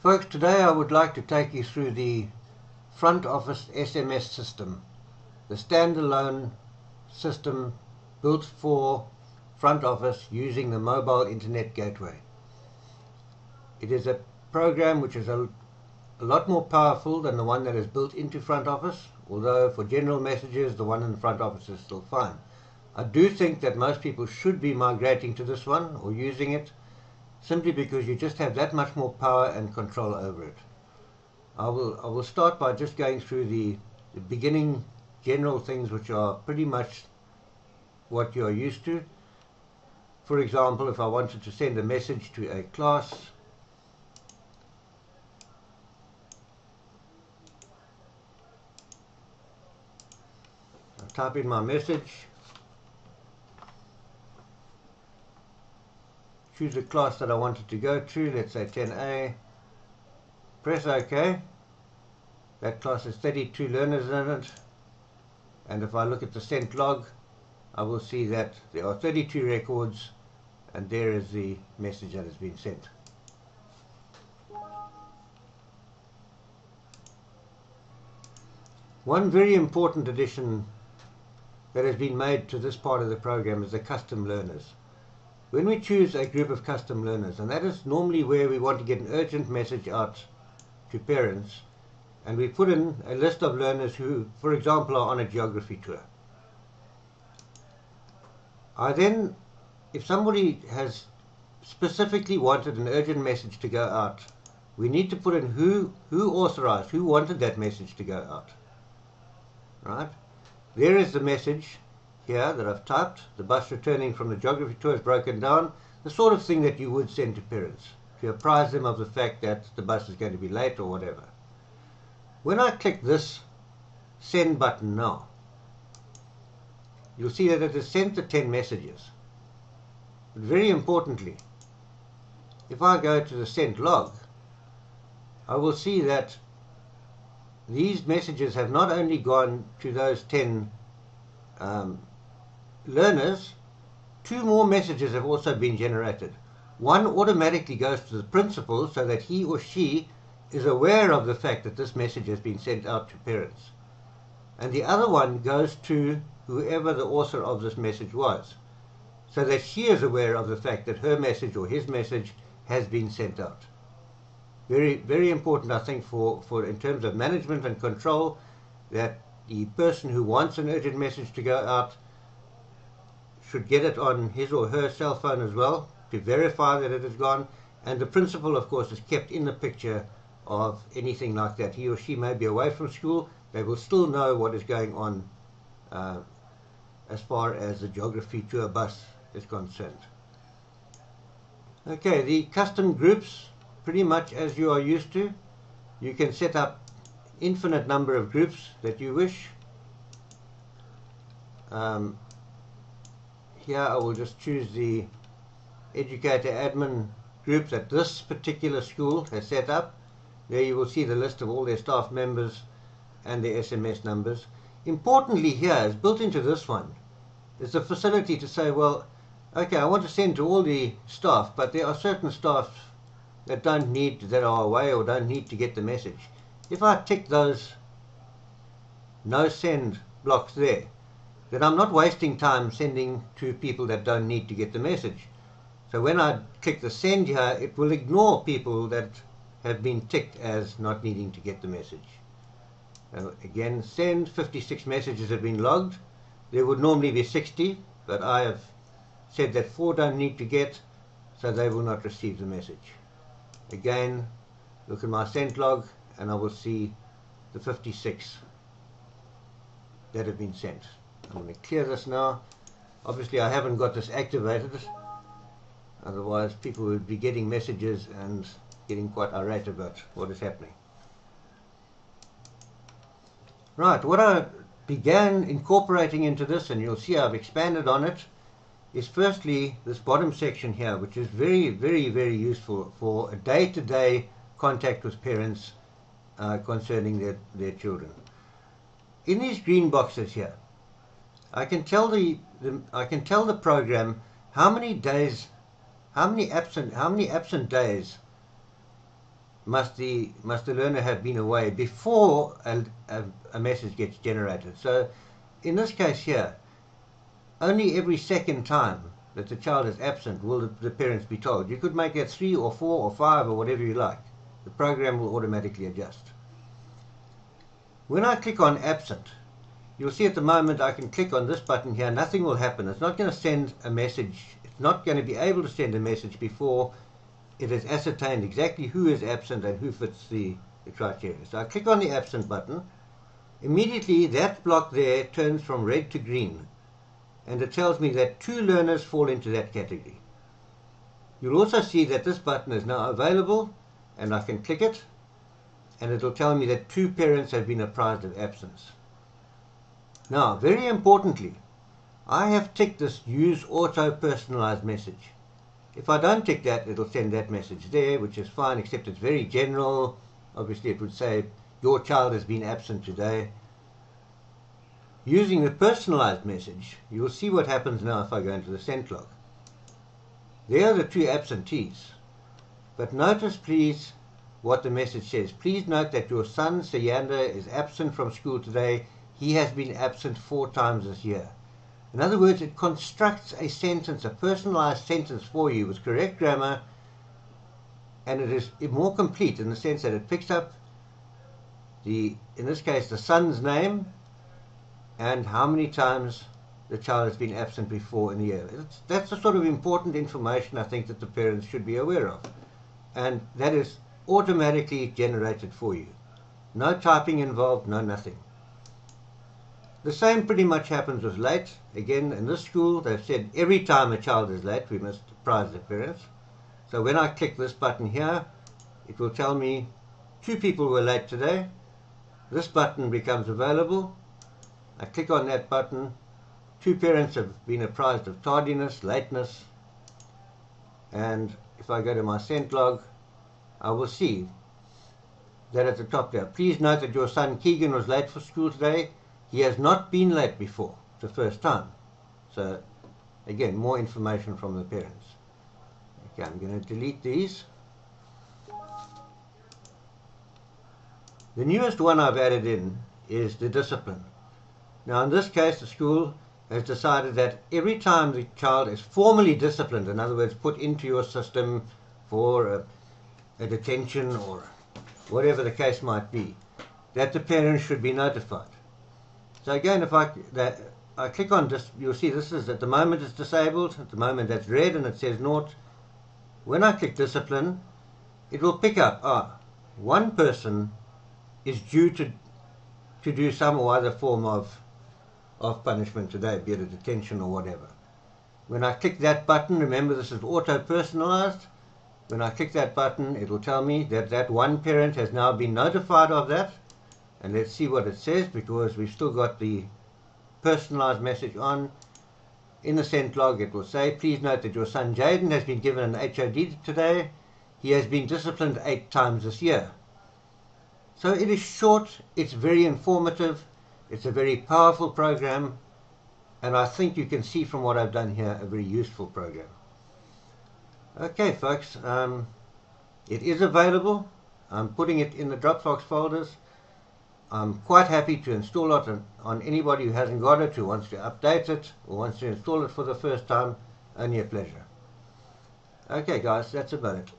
Folks, today I would like to take you through the front office SMS system, the standalone system built for front office using the mobile internet gateway. It is a program which is a lot more powerful than the one that is built into front office, although for general messages the one in front office is still fine. I do think that most people should be migrating to this one or using it, simply because you just have that much more power and control over it. I will start by just going through the beginning general things which are pretty much what you are used to. For example, if I wanted to send a message to a class, I type in my message, choose the class that I wanted to go to, let's say 10A, press OK. That class has 32 learners in it, and if I look at the sent log, I will see that there are 32 records, and there is the message that has been sent. One very important addition that has been made to this part of the program is the custom learners. When we choose a group of custom learners, and that is normally where we want to get an urgent message out to parents, and we put in a list of learners who, for example, are on a geography tour. I then, if somebody has specifically wanted an urgent message to go out, we need to put in who authorized, who wanted that message to go out. Right? There is the message here that I've typed. The bus returning from the geography tour is broken down. The sort of thing that you would send to parents to apprise them of the fact that the bus is going to be late or whatever. When I click this send button now, you'll see that it has sent the 10 messages. But very importantly, if I go to the sent log, I will see that these messages have not only gone to those 10 learners, 2 more messages have also been generated. One automatically goes to the principal so that he or she is aware of the fact that this message has been sent out to parents. And the other one goes to whoever the author of this message was, so that she is aware of the fact that her message or his message has been sent out. Very, very important, I think, for in terms of management and control, that the person who wants an urgent message to go out should get it on his or her cell phone as well to verify that it has gone, and the principal, of course, is kept in the picture of anything like that. He or she may be away from school, they will still know what is going on as far as the geography tour bus is concerned. Okay, the custom groups, pretty much as you are used to. You can set up infinite number of groups that you wish. Here I will just choose the educator admin group that this particular school has set up. There you will see the list of all their staff members and their SMS numbers. Importantly here, is built into this one, is the facility to say, well, okay, I want to send to all the staff, but there are certain staff that that are away or don't need to get the message. If I tick those no send blocks there, then I'm not wasting time sending to people that don't need to get the message. So when I click the send here, it will ignore people that have been ticked as not needing to get the message. Again, send, 56 messages have been logged. There would normally be 60, but I have said that 4 don't need to get, so they will not receive the message. Again, look at my sent log, and I will see the 56 that have been sent. I'm going to clear this now. Obviously, I haven't got this activated, otherwise people would be getting messages and getting quite irate about what is happening. Right, what I began incorporating into this, and you'll see I've expanded on it, is firstly this bottom section here, which is very, very, very useful for a day-to-day contact with parents concerning their children. In these green boxes here, I can tell the program how many absent days must the learner have been away before a message gets generated. So in this case here, only every second time that the child is absent will the parents be told. You could make that 3 or 4 or 5 or whatever you like. The program will automatically adjust. When I click on absent, you'll see at the moment I can click on this button here, nothing will happen. It's not going to send a message. It's not going to be able to send a message before it has ascertained exactly who is absent and who fits the criteria. So I click on the absent button. Immediately that block there turns from red to green, and it tells me that 2 learners fall into that category. You'll also see that this button is now available, and I can click it, and it will tell me that 2 parents have been apprised of absence. Now, very importantly, I have ticked this Use Auto Personalized Message. If I don't tick that, it'll send that message there, which is fine, except it's very general. Obviously, it would say, your child has been absent today. Using the personalized message, you'll see what happens now if I go into the sent log. There are the 2 absentees. But notice, please, what the message says. Please note that your son, Sayander, is absent from school today. He has been absent 4 times this year. In other words, it constructs a sentence, a personalized sentence for you with correct grammar, and it is more complete in the sense that it picks up in this case, the son's name and how many times the child has been absent before in the year. That's the sort of important information I think that the parents should be aware of. And that is automatically generated for you. No typing involved, no nothing. The same pretty much happens with late. Again, in this school, they've said every time a child is late, we must apprise the parents. So when I click this button here, it will tell me 2 people were late today. This button becomes available. I click on that button. 2 parents have been apprised of tardiness, lateness. And if I go to my sent log, I will see that at the top there. Please note that your son Keegan was late for school today. He has not been late before. It's the first time. So, again, more information from the parents. Okay, I'm going to delete these. The newest one I've added in is the discipline. Now, in this case, the school has decided that every time the child is formally disciplined, in other words, put into your system for a detention or whatever the case might be, that the parents should be notified. So again, if I click on this, you'll see this is at the moment it's disabled. At the moment that's red and it says naught. When I click discipline, it will pick up, one person is due to do some or other form of punishment today, be it a detention or whatever. When I click that button, remember this is auto-personalized. When I click that button, it will tell me that that one parent has now been notified of that. And let's see what it says, because we've still got the personalized message on. In the sent log, it will say, please note that your son Jaden has been given an HOD today. He has been disciplined 8 times this year. So it is short, it's very informative, it's a very powerful program, and I think you can see from what I've done here, a very useful program. Okay folks, it is available. I'm putting it in the Dropbox folders. I'm quite happy to install it on anybody who hasn't got it, who wants to update it, or wants to install it for the first time. Only a pleasure. Okay guys, that's about it.